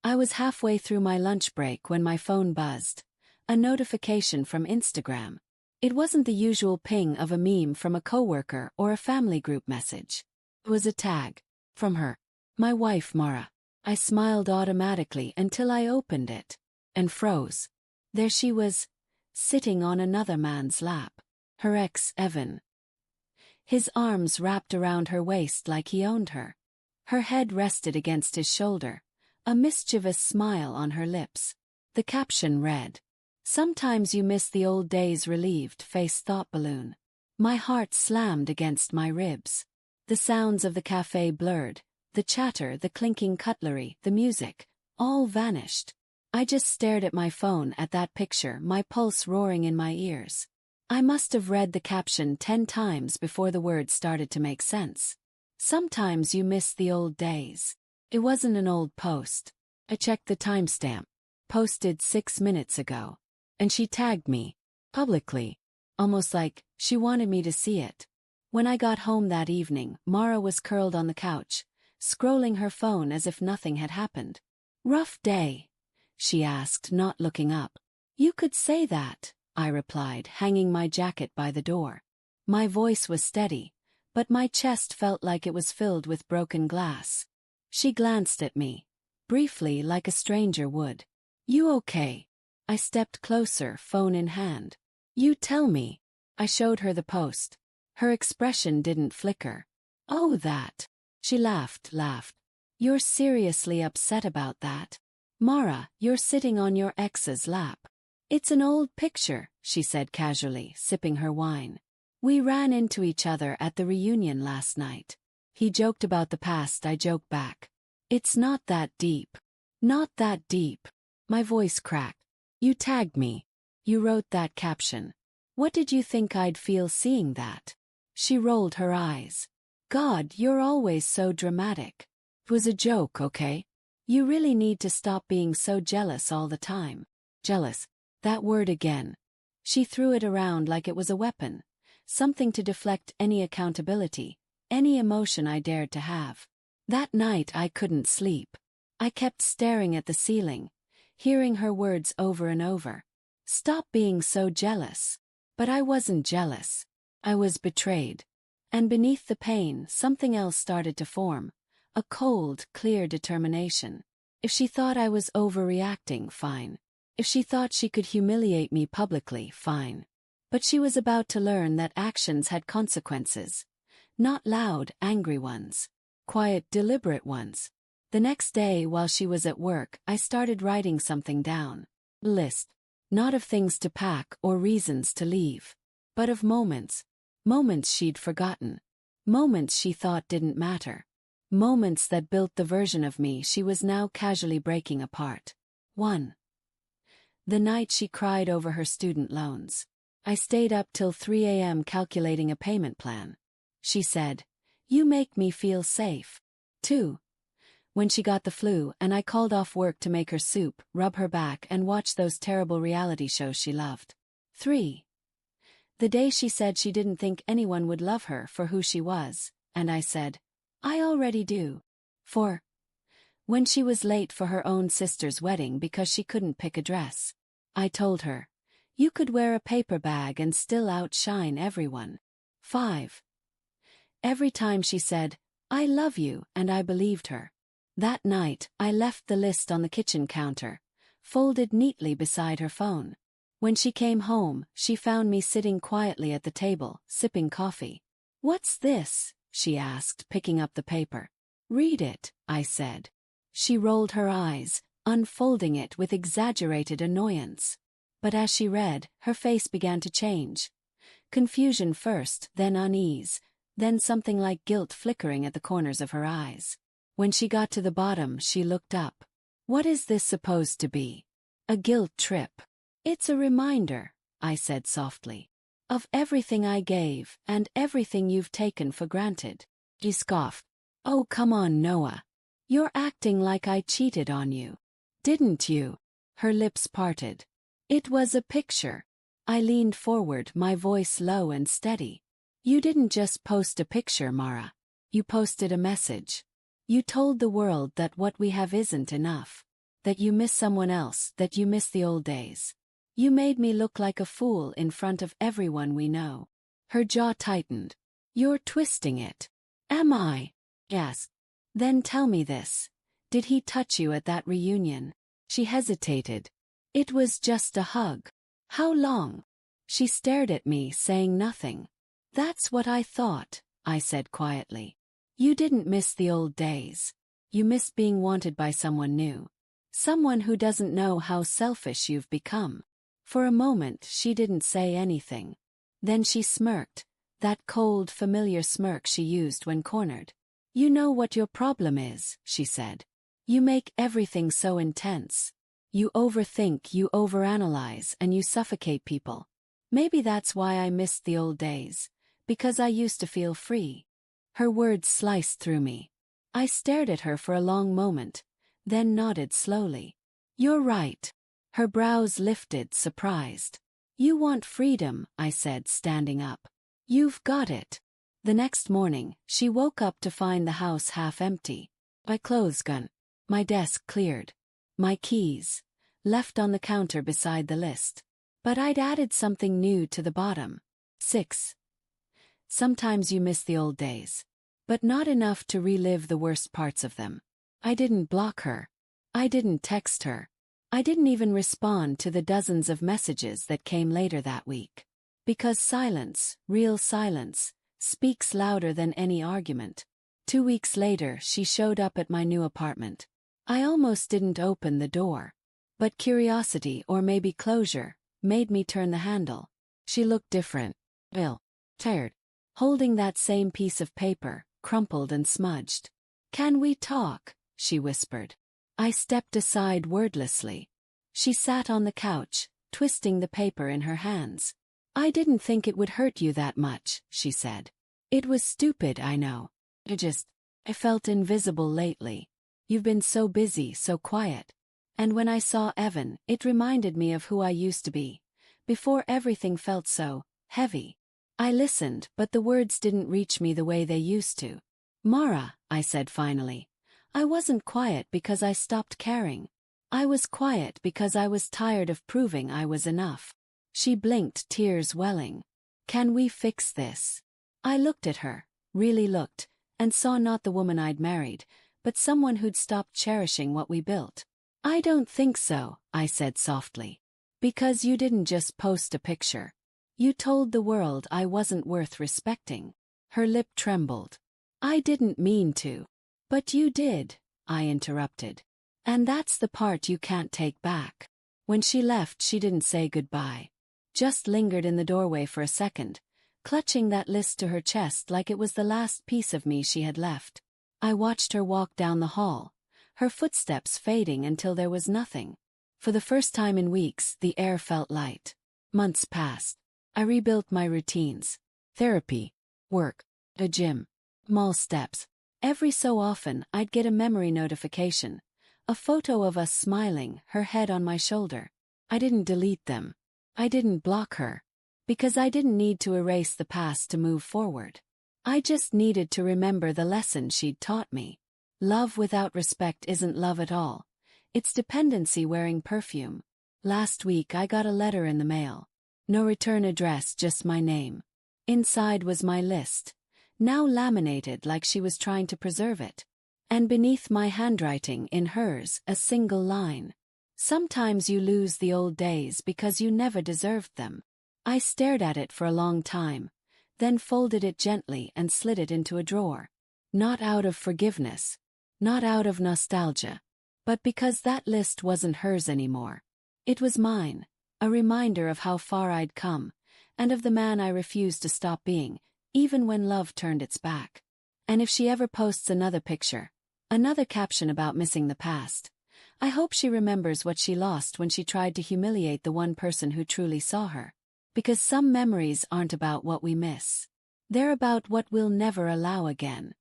I was halfway through my lunch break when my phone buzzed. A notification from Instagram. It wasn't the usual ping of a meme from a coworker or a family group message. It was a tag. From her. My wife, Mara. I smiled automatically until I opened it. And froze. There she was, sitting on another man's lap. Her ex, Evan. His arms wrapped around her waist like he owned her. Her head rested against his shoulder, a mischievous smile on her lips. The caption read, "Sometimes you miss the old days." Relieved face thought balloon. My heart slammed against my ribs. The sounds of the cafe blurred, the chatter, the clinking cutlery, the music, all vanished. I just stared at my phone at that picture, my pulse roaring in my ears. I must have read the caption 10 times before the words started to make sense. Sometimes you miss the old days. It wasn't an old post. I checked the timestamp. Posted 6 minutes ago. And she tagged me. Publicly. Almost like she wanted me to see it. When I got home that evening, Mara was curled on the couch, scrolling her phone as if nothing had happened. "Rough day?" she asked, not looking up. "You could say that," I replied, hanging my jacket by the door. My voice was steady, but my chest felt like it was filled with broken glass. She glanced at me, briefly like a stranger would. "You okay?" I stepped closer, phone in hand. "You tell me." I showed her the post. Her expression didn't flicker. "Oh, that." She laughed. "You're seriously upset about that? Mara, you're sitting on your ex's lap." "It's an old picture," she said casually, sipping her wine. "We ran into each other at the reunion last night. He joked about the past, I joked back. It's not that deep." "Not that deep." My voice cracked. "You tagged me. You wrote that caption. What did you think I'd feel seeing that?" She rolled her eyes. "God, you're always so dramatic. It was a joke, okay? You really need to stop being so jealous all the time." Jealous. That word again. She threw it around like it was a weapon, something to deflect any accountability, any emotion I dared to have. That night I couldn't sleep. I kept staring at the ceiling, hearing her words over and over. "Stop being so jealous." But I wasn't jealous. I was betrayed. And beneath the pain, something else started to form. A cold, clear determination. If she thought I was overreacting, fine. If she thought she could humiliate me publicly, fine. But she was about to learn that actions had consequences. Not loud, angry ones. Quiet, deliberate ones. The next day, while she was at work, I started writing something down. A list. Not of things to pack or reasons to leave. But of moments. Moments she'd forgotten. Moments she thought didn't matter. Moments that built the version of me she was now casually breaking apart. 1. The night she cried over her student loans. I stayed up till 3 a.m. calculating a payment plan. She said, "You make me feel safe." 2. When she got the flu and I called off work to make her soup, rub her back and watch those terrible reality shows she loved. 3. The day she said she didn't think anyone would love her for who she was, and I said, "I already do." 4. When she was late for her own sister's wedding because she couldn't pick a dress. I told her, "You could wear a paper bag and still outshine everyone." 5. Every time she said, "I love you," and I believed her. That night, I left the list on the kitchen counter, folded neatly beside her phone. When she came home, she found me sitting quietly at the table, sipping coffee. "What's this?" she asked, picking up the paper. "Read it," I said. She rolled her eyes, unfolding it with exaggerated annoyance. But as she read, her face began to change. Confusion first, then unease, then something like guilt flickering at the corners of her eyes. When she got to the bottom, she looked up. "What is this supposed to be? A guilt trip?" "It's a reminder," I said softly, "of everything I gave and everything you've taken for granted." She scoffed. "Oh, come on, Noah. You're acting like I cheated on you. Didn't you?" Her lips parted. "It was a picture." I leaned forward, my voice low and steady. "You didn't just post a picture, Mara. You posted a message. You told the world that what we have isn't enough. that you miss someone else, that you miss the old days. You made me look like a fool in front of everyone we know. Her jaw tightened. You're twisting it. Am I? Yes. Then tell me this. Did he touch you at that reunion? She hesitated. It was just a hug. How long? She stared at me, saying nothing. That's what I thought, I said quietly. You didn't miss the old days. You miss being wanted by someone new. Someone who doesn't know how selfish you've become. For a moment she didn't say anything. Then she smirked, that cold, familiar smirk she used when cornered. You know what your problem is, she said. You make everything so intense. You overthink, you overanalyze, and you suffocate people. Maybe that's why I missed the old days, because I used to feel free. Her words sliced through me. I stared at her for a long moment, then nodded slowly. You're right. Her brows lifted, surprised. You want freedom, I said, standing up. You've got it. The next morning, she woke up to find the house half empty. My clothes gone. My desk cleared. My keys left on the counter beside the list. But I'd added something new to the bottom. 6. Sometimes you miss the old days. But not enough to relive the worst parts of them. I didn't block her. I didn't text her. I didn't even respond to the dozens of messages that came later that week. Because silence, real silence, speaks louder than any argument. 2 weeks later, she showed up at my new apartment. I almost didn't open the door. But curiosity, or maybe closure, made me turn the handle. She looked different. Ill. Tired. Holding that same piece of paper, crumpled and smudged. Can we talk? She whispered. I stepped aside wordlessly. She sat on the couch, twisting the paper in her hands. I didn't think it would hurt you that much, she said. It was stupid, I know. I felt invisible lately. You've been so busy, so quiet. And when I saw Evan, it reminded me of who I used to be. Before everything felt so heavy. I listened, but the words didn't reach me the way they used to. Mara, I said finally. I wasn't quiet because I stopped caring. I was quiet because I was tired of proving I was enough. She blinked, tears welling. Can we fix this? I looked at her, really looked, and saw not the woman I'd married, but someone who'd stopped cherishing what we built. I don't think so, I said softly. Because you didn't just post a picture. You told the world I wasn't worth respecting. Her lip trembled. I didn't mean to. But you did, I interrupted. And that's the part you can't take back. When she left, she didn't say goodbye. Just lingered in the doorway for a second, clutching that list to her chest like it was the last piece of me she had left. I watched her walk down the hall, her footsteps fading until there was nothing. For the first time in weeks, the air felt light. Months passed. I rebuilt my routines. Therapy, work, a gym, small steps. Every so often, I'd get a memory notification. A photo of us smiling, her head on my shoulder. I didn't delete them. I didn't block her. Because I didn't need to erase the past to move forward. I just needed to remember the lesson she'd taught me. Love without respect isn't love at all. It's dependency wearing perfume. Last week I got a letter in the mail. No return address, just my name. Inside was my list, now laminated like she was trying to preserve it. And beneath my handwriting, in hers, a single line. Sometimes you lose the old days because you never deserved them. I stared at it for a long time, then folded it gently and slid it into a drawer. Not out of forgiveness, not out of nostalgia, but because that list wasn't hers anymore. It was mine, a reminder of how far I'd come, and of the man I refused to stop being, even when love turned its back. And if she ever posts another picture, another caption about missing the past, I hope she remembers what she lost when she tried to humiliate the one person who truly saw her. Because some memories aren't about what we miss. They're about what we'll never allow again.